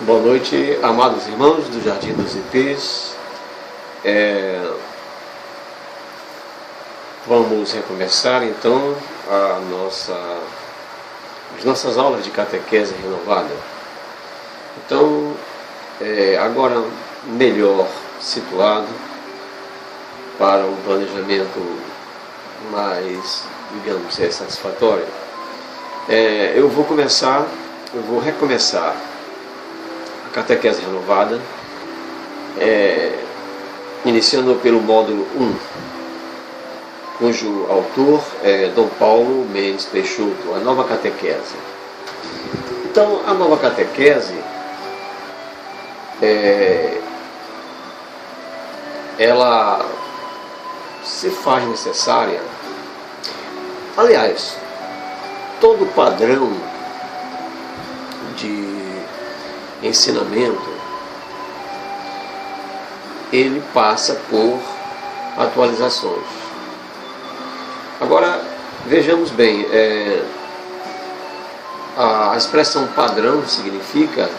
Boa noite, amados irmãos do Jardim dos Ipês. Vamos recomeçar então as nossas aulas de catequese renovada. Então, agora melhor situado para um planejamento mais, digamos, satisfatório, eu vou recomeçar a catequese renovada, iniciando pelo módulo 1, cujo autor é Dom Paulo Mendes Peixoto, a nova catequese. Então, a nova catequese, ela se faz necessária. Aliás, todo padrão de ensinamento, ele passa por atualizações. Agora, vejamos bem, a expressão padrão significa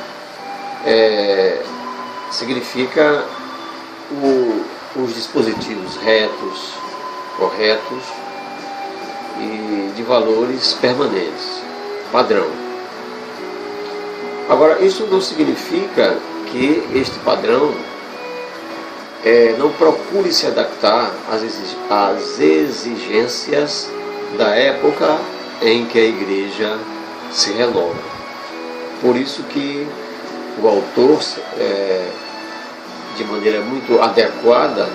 os dispositivos retos, corretos e de valores permanentes, padrão. Agora, isso não significa que este padrão não procure se adaptar às exigências da época em que a igreja se renova. Por isso que o autor, de maneira muito adequada,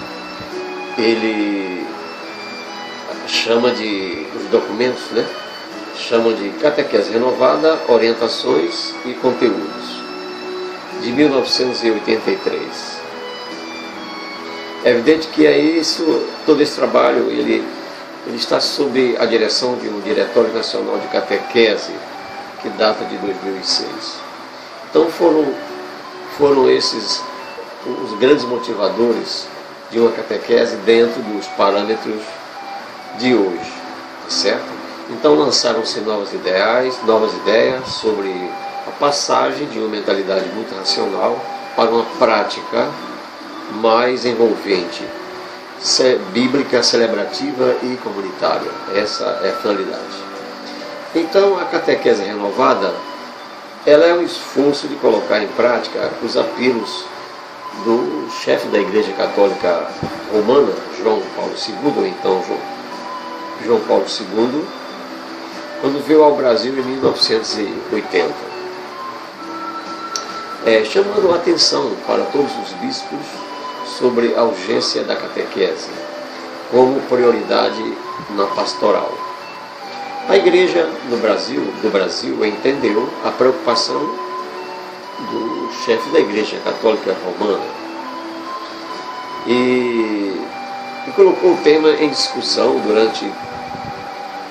ele chama os documentos, chama de Catequese Renovada, Orientações e Conteúdos, de 1983. É evidente que todo esse trabalho ele está sob a direção de um Diretório Nacional de Catequese, que data de 2006. Então foram esses os grandes motivadores de uma catequese dentro dos parâmetros de hoje, certo? Então lançaram-se novas ideias sobre a passagem de uma mentalidade muito racional para uma prática mais envolvente, bíblica, celebrativa e comunitária. Essa é a finalidade. Então, a catequese renovada, ela é um esforço de colocar em prática os apelos do chefe da Igreja Católica Romana, João Paulo II, ou então João Paulo II, quando veio ao Brasil em 1980, chamando a atenção para todos os bispos sobre a urgência da catequese como prioridade na pastoral. A Igreja do Brasil entendeu a preocupação do chefe da Igreja Católica Romana e colocou o tema em discussão durante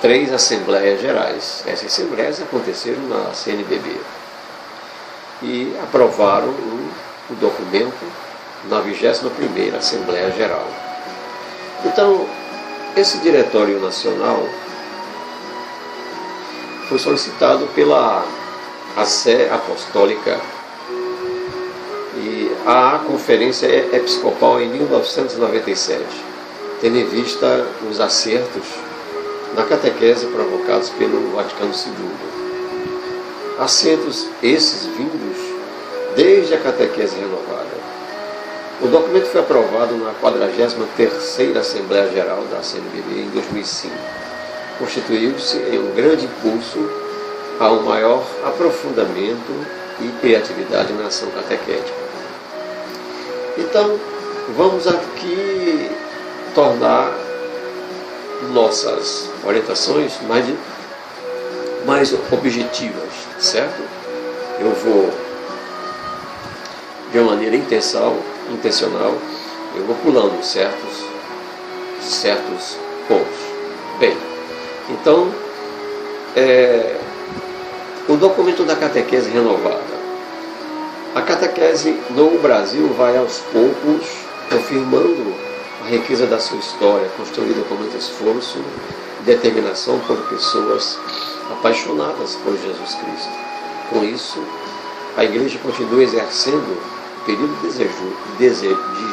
3 Assembleias Gerais. Essas assembleias aconteceram na CNBB e aprovaram o documento na 21ª Assembleia Geral. Então, esse Diretório Nacional foi solicitado pela Sé Apostólica e a Conferência Episcopal em 1997, tendo em vista os acertos na catequese provocados pelo Vaticano II. Acertos esses vindos desde a catequese renovada. O documento foi aprovado na 43ª Assembleia Geral da CNBB em 2005. Constituiu-se em um grande impulso a um maior aprofundamento e criatividade na ação catequética. Então, vamos aqui tornar nossas orientações mais objetivas, certo? Eu vou, de uma maneira intencional, eu vou pulando certos pontos. Bem, então, o documento da catequese renovada. A catequese no Brasil vai aos poucos confirmando a riqueza da sua história, construída com muito esforço e determinação por pessoas apaixonadas por Jesus Cristo. Com isso, a igreja continua exercendo o período de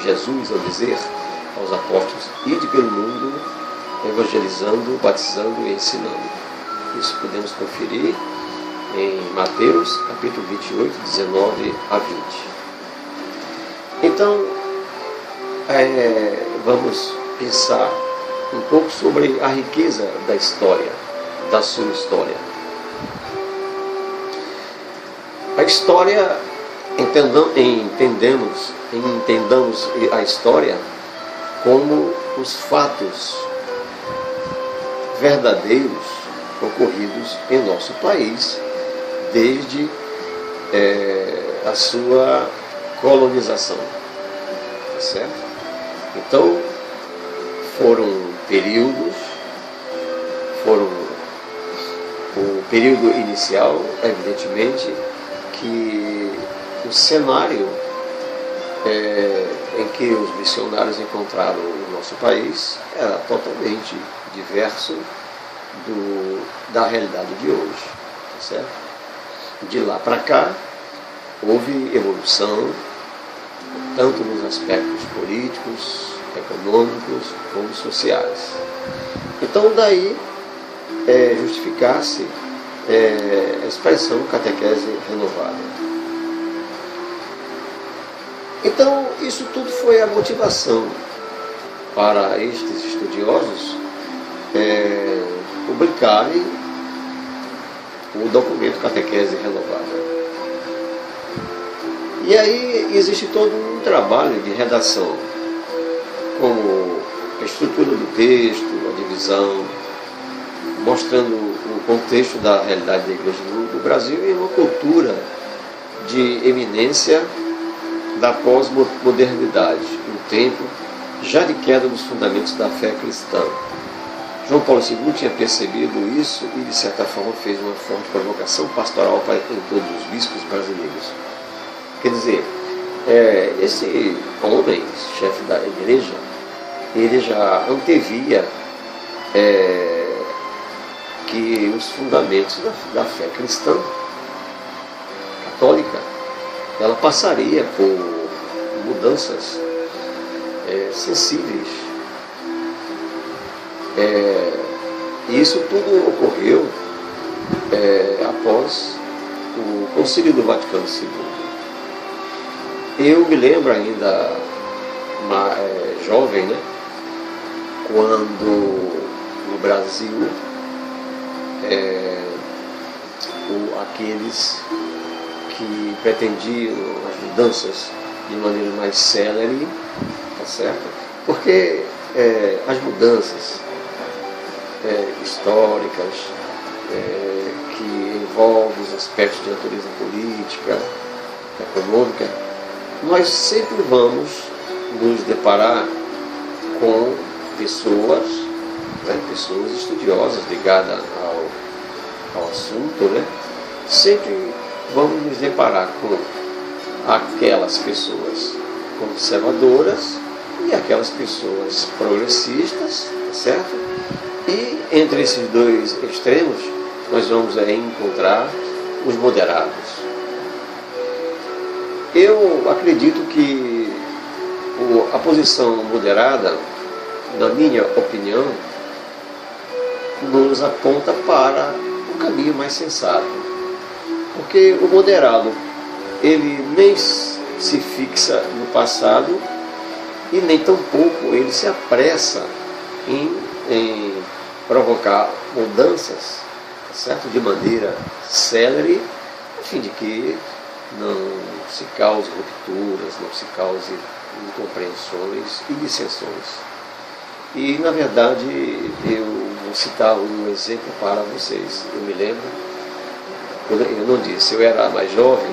Jesus ao dizer aos apóstolos: ide pelo mundo, evangelizando, batizando e ensinando. Isso podemos conferir em Mateus, capítulo 28, 19 a 20. Então, vamos pensar um pouco sobre a riqueza da história, da sua história. A história, entendamos a história como os fatos verdadeiros ocorridos em nosso país desde a sua colonização, tá certo? Então, foram períodos, o período inicial, evidentemente, que o cenário em que os missionários encontraram o nosso país era totalmente diverso da realidade de hoje, tá certo? De lá para cá, houve evolução, tanto nos aspectos políticos, econômicos, como sociais. Então, daí justificar-se a expressão catequese renovada. Então, isso tudo foi a motivação para estes estudiosos publicarem o documento Catequese Renovada. E aí existe todo um trabalho de redação, como a estrutura do texto, a divisão, mostrando o contexto da realidade da Igreja do Brasil e uma cultura de eminência da pós-modernidade, um tempo já de queda dos fundamentos da fé cristã. João Paulo II tinha percebido isso e, de certa forma, fez uma forte provocação pastoral em todos os bispos brasileiros. Quer dizer, esse homem, chefe da igreja, ele já antevia que os fundamentos da fé cristã católica, ela passaria por mudanças sensíveis. E isso tudo ocorreu após o Concílio do Vaticano II. Eu me lembro ainda, jovem, né, quando no Brasil aqueles que pretendiam as mudanças de maneira mais célere, tá certo? Porque as mudanças históricas que envolvem os aspectos de natureza política, econômica, nós sempre vamos nos deparar com pessoas estudiosas ligadas ao assunto, né? Sempre vamos nos deparar com aquelas pessoas conservadoras e aquelas pessoas progressistas, tá certo? E entre esses dois extremos, nós vamos encontrar os moderados. Eu acredito que a posição moderada, na minha opinião, nos aponta para um caminho mais sensato. Porque o moderado, ele nem se fixa no passado e nem tampouco ele se apressa em provocar mudanças, certo? De maneira célere, a fim de que não se cause rupturas, não se cause incompreensões e dissensões. E, na verdade, eu vou citar um exemplo para vocês. Eu me lembro, eu não disse, eu era mais jovem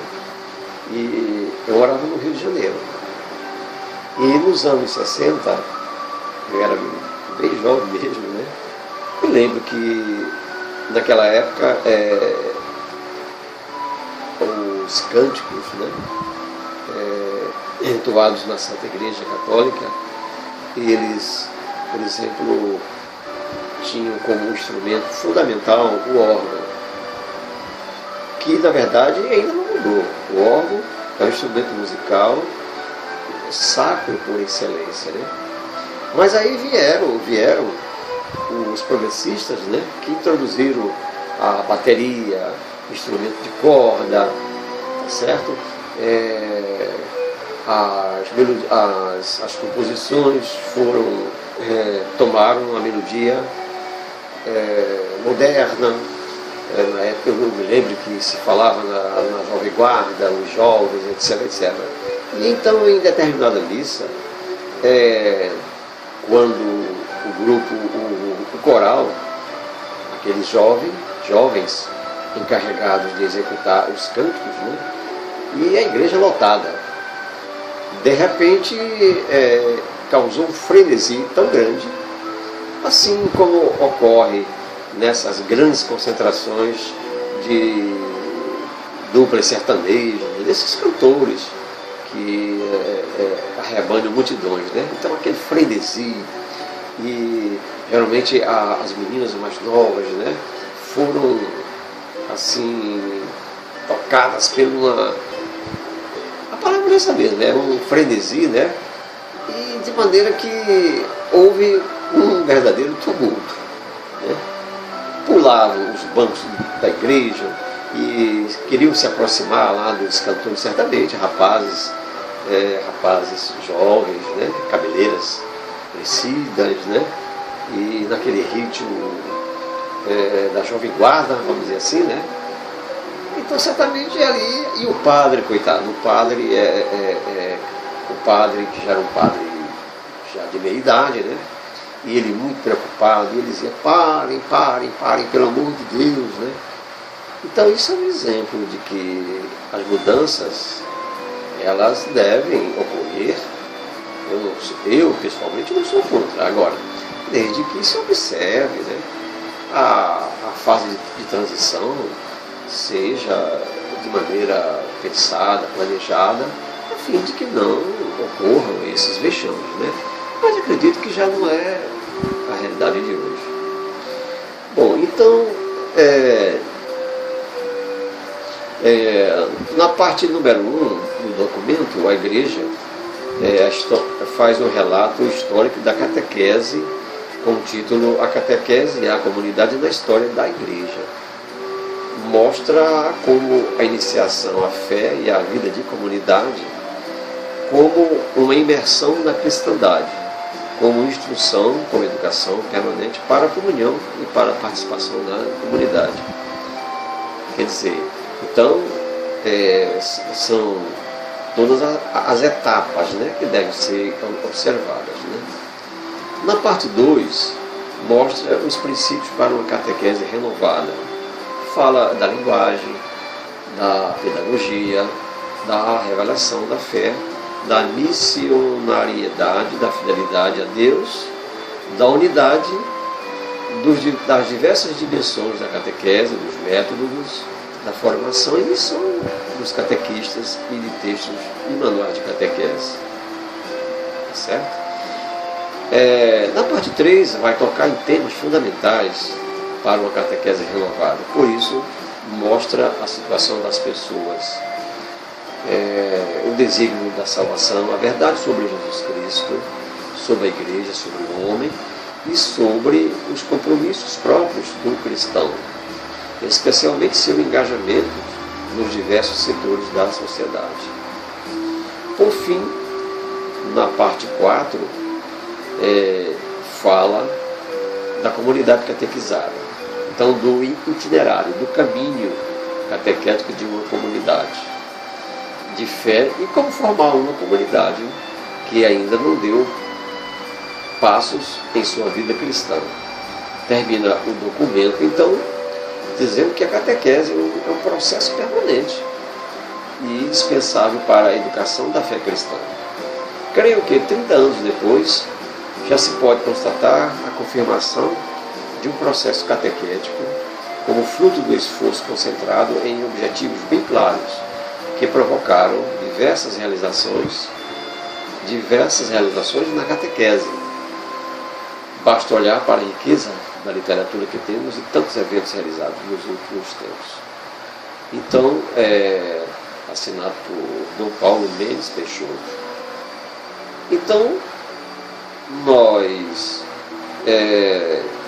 e eu morava no Rio de Janeiro. E nos anos 60, eu era bem jovem mesmo, né? Eu lembro que naquela época os cânticos, né, entoados na Santa Igreja Católica, eles, por exemplo, tinham como instrumento fundamental o órgão, que na verdade ainda não o órgão é um instrumento musical sacro por excelência, né? Mas aí vieram os progressistas, né, que introduziram a bateria, instrumento de corda, tá certo? As composições tomaram uma melodia moderna. Na época eu me lembro que se falava na Jovem Guarda, os jovens, etc, etc. E então, em determinada missa, quando o grupo, o coral, aqueles jovens encarregados de executar os cânticos, né, e a igreja lotada, de repente causou um frenesi tão grande, assim como ocorre nessas grandes concentrações de duplas sertanejas, desses cantores que arrebanham multidões, né? Então aquele frenesi, e geralmente as meninas mais novas, né, foram assim tocadas por a palavra é essa mesmo, né, um frenesi, né, e de maneira que houve um verdadeiro tumulto, né? Pulavam os bancos da igreja e queriam se aproximar lá dos cantores sertanejos, rapazes jovens, né, cabeleiras crescidas, né, e naquele ritmo da Jovem Guarda, vamos dizer assim, né. Então certamente ali, e o padre, coitado, o padre que já era um padre já de meia idade, né, e ele muito preocupado, e ele dizia, parem, pelo amor de Deus, né. Então isso é um exemplo de que as mudanças, elas devem ocorrer. Eu pessoalmente não sou contra. Agora, desde que se observe, né, a fase de transição seja de maneira pensada, planejada, a fim de que não ocorram esses vexames, né? Mas acredito que já não é a realidade de hoje. Bom, então, na parte número 1 do documento, a igreja faz um relato histórico da catequese, com o título A Catequese e a Comunidade na História da Igreja. Mostra como a iniciação à fé e à vida de comunidade como uma imersão na cristandade, como instrução, como educação permanente para a comunhão e para a participação na comunidade. Quer dizer, então, são todas as etapas, né, que devem ser observadas, né. Na parte 2, mostra os princípios para uma catequese renovada. Fala da linguagem, da pedagogia, da revelação da fé, da missionariedade, da fidelidade a Deus, da unidade, das diversas dimensões da catequese, dos métodos, da formação e missão dos catequistas e de textos e manuais de catequese. Certo? Na parte 3 vai tocar em temas fundamentais para uma catequese renovada. Por isso, mostra a situação das pessoas, o desígnio da salvação, a verdade sobre Jesus Cristo, sobre a igreja, sobre o homem e sobre os compromissos próprios do cristão, especialmente seu engajamento nos diversos setores da sociedade. Por fim, na parte 4, fala da comunidade catequizada, então do itinerário, do caminho catequético de uma comunidade de fé e como formar uma comunidade que ainda não deu passos em sua vida cristã. Termina o documento, então, dizendo que a catequese é um processo permanente e indispensável para a educação da fé cristã. Creio que 30 anos depois já se pode constatar a confirmação de um processo catequético como fruto do esforço concentrado em objetivos bem claros que provocaram diversas realizações na catequese. Basta olhar para a riqueza da literatura que temos e tantos eventos realizados nos últimos tempos. Então, assinado por Dom Paulo Mendes Peixoto. Então, nós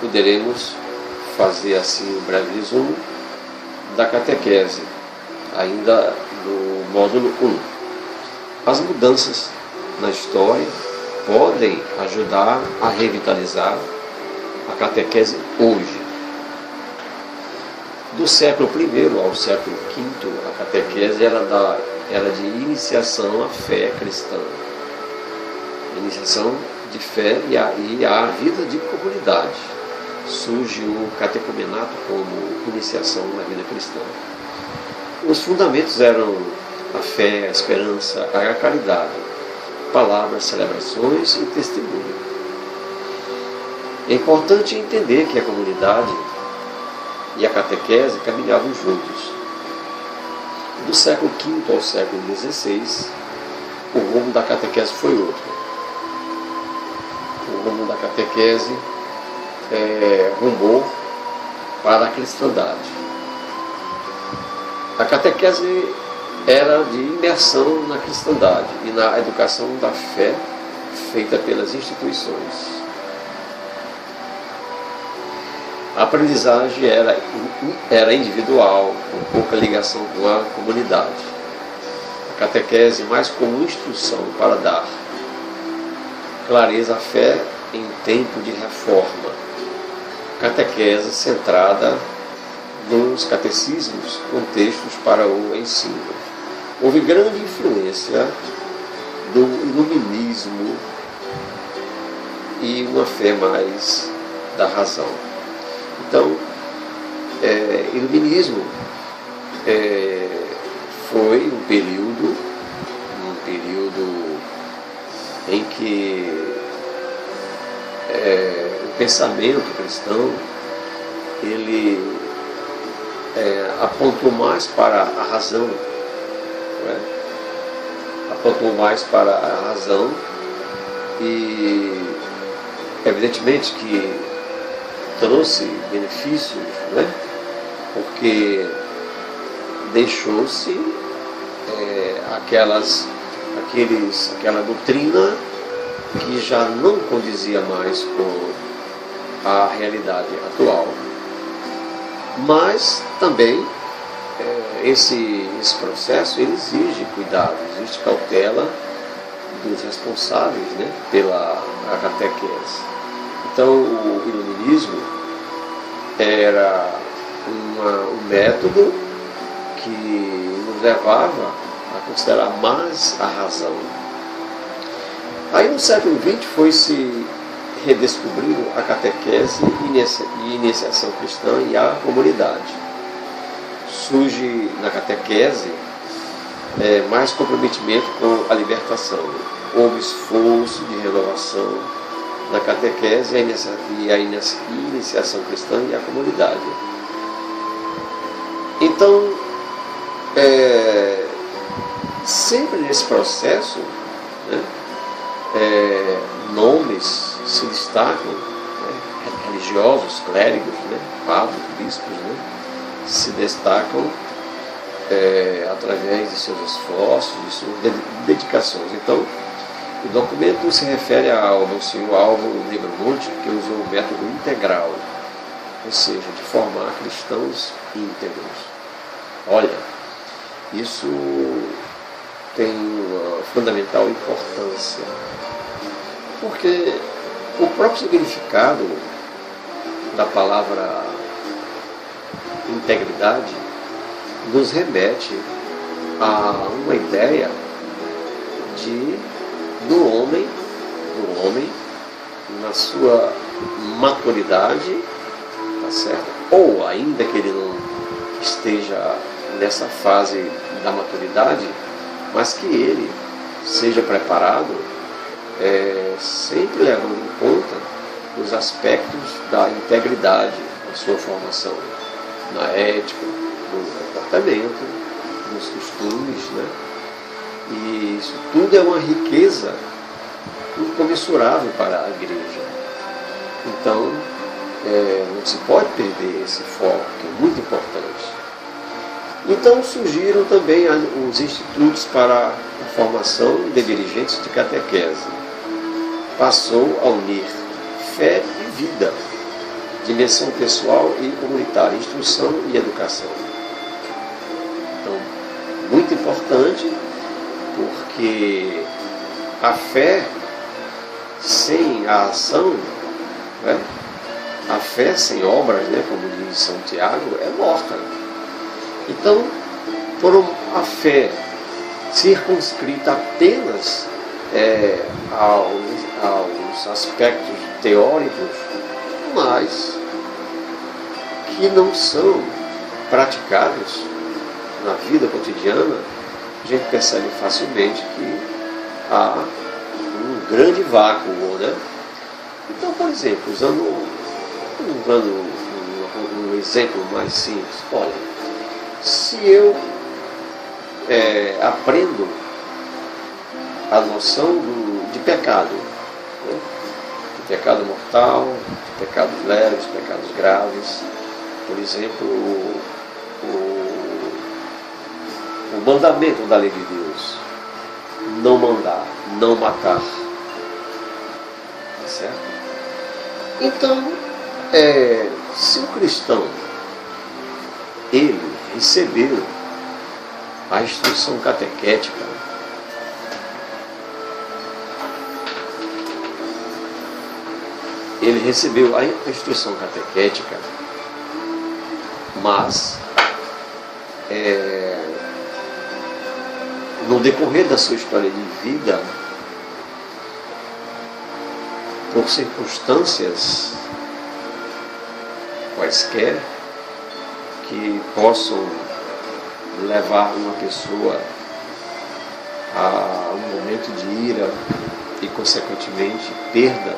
poderemos fazer assim um breve resumo da catequese, ainda no módulo 1. As mudanças na história podem ajudar a revitalizar a catequese hoje. Do século I ao século V, a catequese era de iniciação à fé cristã, iniciação de fé e a vida de comunidade. Surge o catecumenato como iniciação na vida cristã. Os fundamentos eram a fé, a esperança, a caridade, palavras, celebrações e testemunho. É importante entender que a comunidade e a catequese caminhavam juntos. Do século V ao século XVI, o rumo da catequese foi outro. O rumo da catequese rumou para a cristandade. A catequese era de imersão na cristandade e na educação da fé feita pelas instituições. A aprendizagem era individual, com pouca ligação com a comunidade. A catequese mais como instrução para dar clareza à fé em tempo de reforma. Catequese centrada nos catecismos, contextos para o ensino. Houve grande influência do iluminismo e uma fé mais da razão. Então, iluminismo foi um período em que o pensamento cristão ele apontou mais para a razão, não é? Apontou mais para a razão e evidentemente que trouxe benefícios, né? Porque deixou-se aquela doutrina que já não condizia mais com a realidade atual. Mas também esse processo ele exige cuidado, exige cautela dos responsáveis, né, pela catequese. Então o iluminismo era um método que nos levava a considerar mais a razão. Aí no século XX foi-se redescobrindo a catequese e iniciação cristã e a comunidade. Surge na catequese mais comprometimento com a libertação. Houve esforço de renovação na catequese e a iniciação cristã e a comunidade. Então, sempre nesse processo, né, nomes se destacam, né, religiosos, clérigos, né, padres, bispos, né, se destacam através de seus esforços, de suas dedicações. Então, o documento se refere ao Monsenhor Álvaro Negromonte, que usou o método integral, ou seja, de formar cristãos íntegros. Olha, isso tem uma fundamental importância, porque o próprio significado da palavra integridade nos remete a uma ideia do homem na sua maturidade, tá certo? Ou ainda que ele não esteja nessa fase da maturidade, mas que ele seja preparado, sempre levando em conta os aspectos da integridade da sua formação, na ética, no comportamento, nos costumes, né? E isso tudo é uma riqueza incomensurável para a igreja. Então, não se pode perder esse foco, que é muito importante. Então surgiram também os institutos para a formação de dirigentes de catequese. Passou a unir fé e vida, dimensão pessoal e comunitária, instrução e educação. Então, muito importante, porque a fé sem a ação, né? A fé sem obras, né, como diz São Tiago, é morta. Então, por a fé circunscrita apenas aos aspectos teóricos, mas que não são praticados na vida cotidiana, a gente percebe facilmente que há um grande vácuo, né? Então, por exemplo, usando um exemplo mais simples, olha, se eu aprendo a noção de pecado, né? De pecado mortal, de pecados leves, de pecados graves, por exemplo, o mandamento da lei de Deus, não mandar, não matar, tá certo? Então, se o cristão ele recebeu a instrução catequética, ele recebeu a instrução catequética, mas no decorrer da sua história de vida, por circunstâncias quaisquer que possam levar uma pessoa a um momento de ira e, consequentemente, perda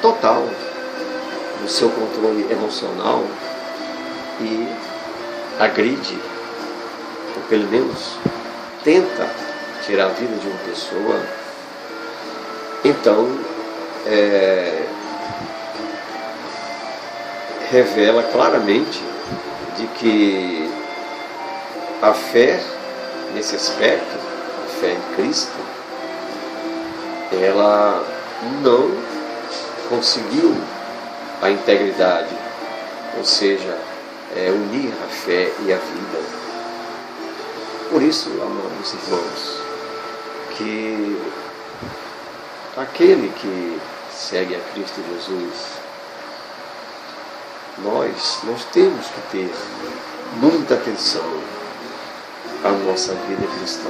total do seu controle emocional e agride, ou pelo menos tenta tirar a vida de uma pessoa, então revela claramente de que a fé, nesse aspecto, a fé em Cristo, ela não conseguiu a integridade, ou seja, unir a fé e a vida. Por isso, amados irmãos, que aquele que segue a Cristo Jesus, nós temos que ter muita atenção à nossa vida cristã.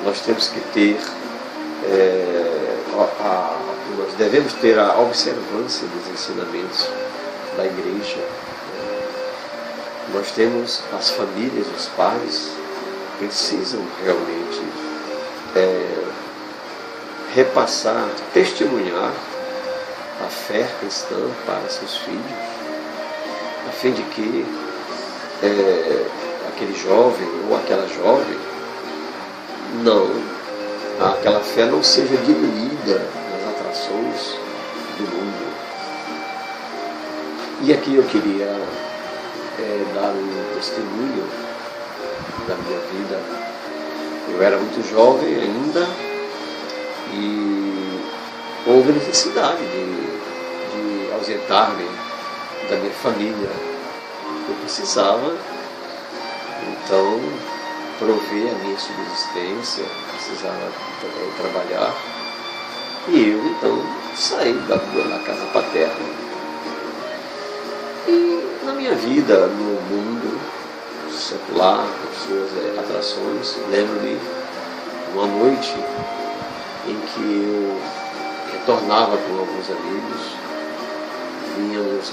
Nós temos que ter, nós devemos ter a observância dos ensinamentos da igreja. Nós temos as famílias, os pais, precisam realmente repassar, testemunhar a fé cristã para seus filhos, a fim de que aquele jovem ou aquela jovem aquela fé não seja diluída nas atrações do mundo. E aqui eu queria dar um testemunho da minha vida. Eu era muito jovem ainda e houve necessidade de ausentar-me da minha família. Eu precisava, então, prover a minha subsistência, precisava trabalhar. E eu, então, saí da casa paterna. E na minha vida, no mundo secular, com suas atrações, lembro-me uma noite em que eu retornava com alguns amigos, vínhamos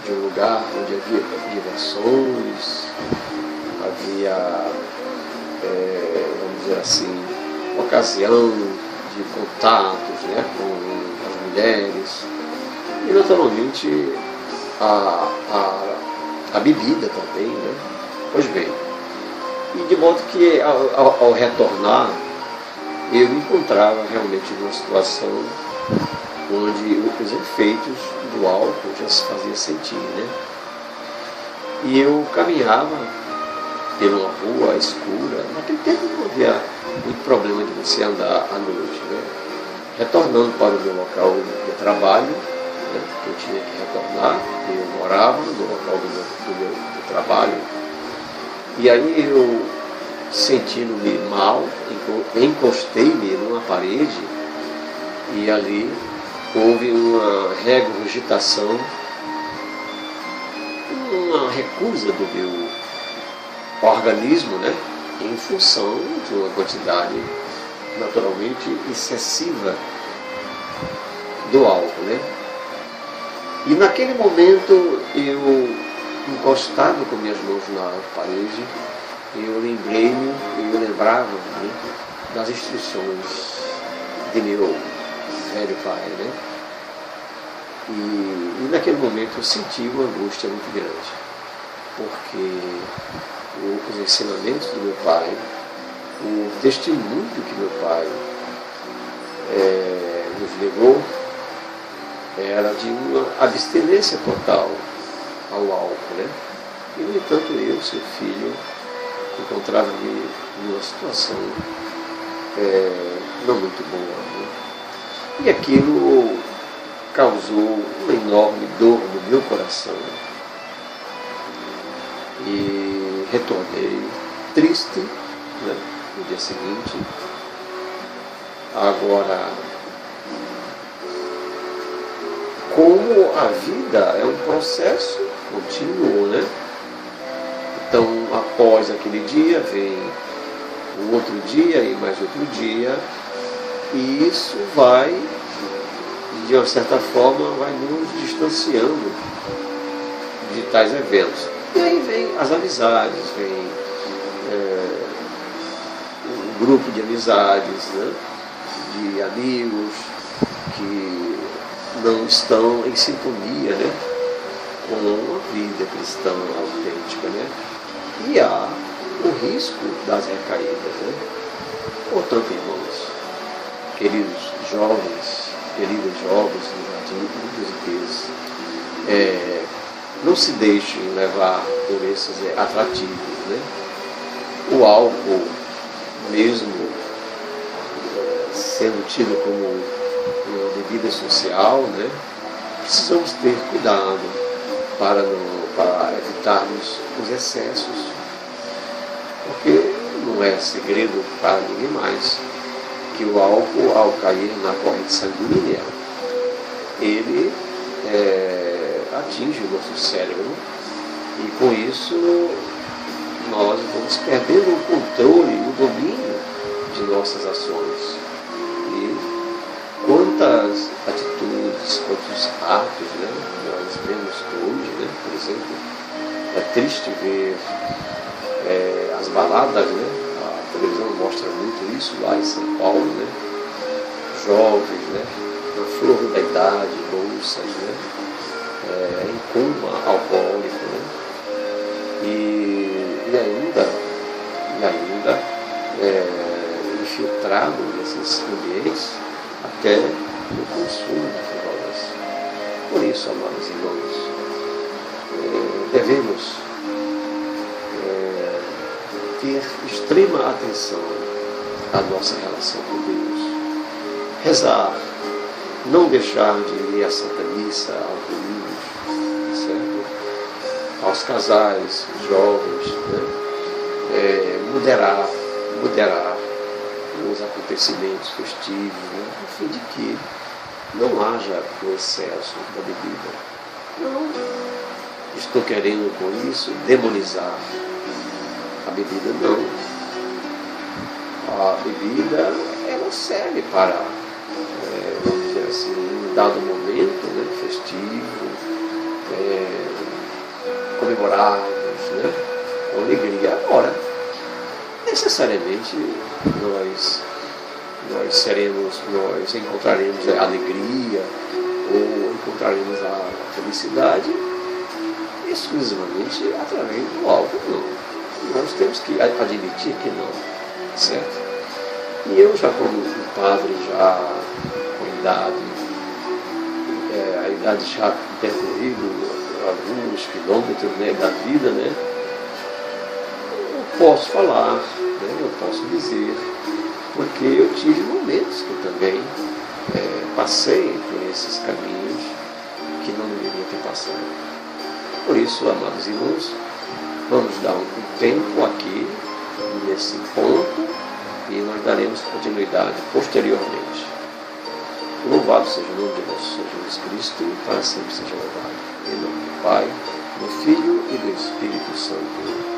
de um lugar onde havia diversões, havia, vamos dizer assim, ocasião de contatos, né, com as mulheres, e naturalmente a bebida também, né? Pois bem, e de modo que ao retornar, eu me encontrava realmente numa situação onde os efeitos do álcool já se fazia sentir, né? E eu caminhava por uma rua escura. Naquele tempo não havia muito problema de você andar à noite, né? Retornando para o meu local de trabalho, né? Eu tinha que retornar, eu morava no local do meu trabalho. E aí eu, sentindo-me mal, encostei-me numa parede e ali houve uma regurgitação, uma recusa do meu organismo, né, em função de uma quantidade naturalmente excessiva do álcool, né? E naquele momento eu, encostado com minhas mãos na parede, eu lembrei-me, eu lembrava-me das instruções de meu velho pai, né? E naquele momento eu senti uma angústia muito grande, porque os ensinamentos do meu pai, o testemunho que meu pai nos legou, era de uma abstinência total ao álcool, né? E, no entanto, eu, seu filho, encontrava-me numa situação não muito boa, né? E aquilo causou uma enorme dor no meu coração. E retornei triste, né, no dia seguinte. Agora, como a vida é um processo contínuo, né? Então, após aquele dia, vem o outro dia e mais outro dia, e isso vai, de uma certa forma, vai nos distanciando de tais eventos. E aí vem as amizades, vem um grupo de amizades, né? De amigos que não estão em sintonia, né, com a vida cristã autêntica, né? E há o risco das recaídas, né? Portanto, irmãos, queridas jovens do Jardim dos Ipês, não se deixem levar por esses atrativos, né? O álcool, mesmo sendo tido como uma bebida social, né? Precisamos ter cuidado para evitarmos os excessos, porque não é segredo para ninguém mais que o álcool, ao cair na corrente sanguínea, ele atinge o nosso cérebro, e com isso nós vamos perdendo o controle, o domínio de nossas ações. E quantas atitudes, quantos atos, né, nós vemos hoje, né, por exemplo, é triste ver as baladas, né, a televisão mostra muito isso lá em São Paulo, né, jovens, né, na flor da idade, moças, né, em coma alcoólico, né, e ainda infiltrado nesses ambientes até no consumo de drogas. Por isso, amados irmãos, devemos ter extrema atenção à nossa relação com Deus, rezar, não deixar de ir à Santa Missa aos domingos, certo? Aos casais jovens, né? Moderar os acontecimentos festivos, né? A fim de que não haja o excesso da bebida. Não estou querendo com isso demonizar a bebida, não. A bebida, ela serve para, vamos dizer assim, em um dado momento, né, festivo, comemorarmos, né, com alegria. Agora, necessariamente nós encontraremos a alegria ou encontraremos a felicidade exclusivamente através do álcool, não. Nós temos que admitir que não, certo? E eu já como um padre já com idade, a idade já percorrido, alguns quilômetros, né, da vida, né, eu posso falar, né, eu posso dizer, porque eu tive momentos que eu também passei por esses caminhos que não deveria ter passado. Por isso, amados irmãos, vamos dar um tempo aqui nesse ponto e nós daremos continuidade posteriormente. Louvado seja o nome de nosso Senhor Jesus Cristo, para sempre seja louvado. Em nome do Pai, do Filho e do Espírito Santo.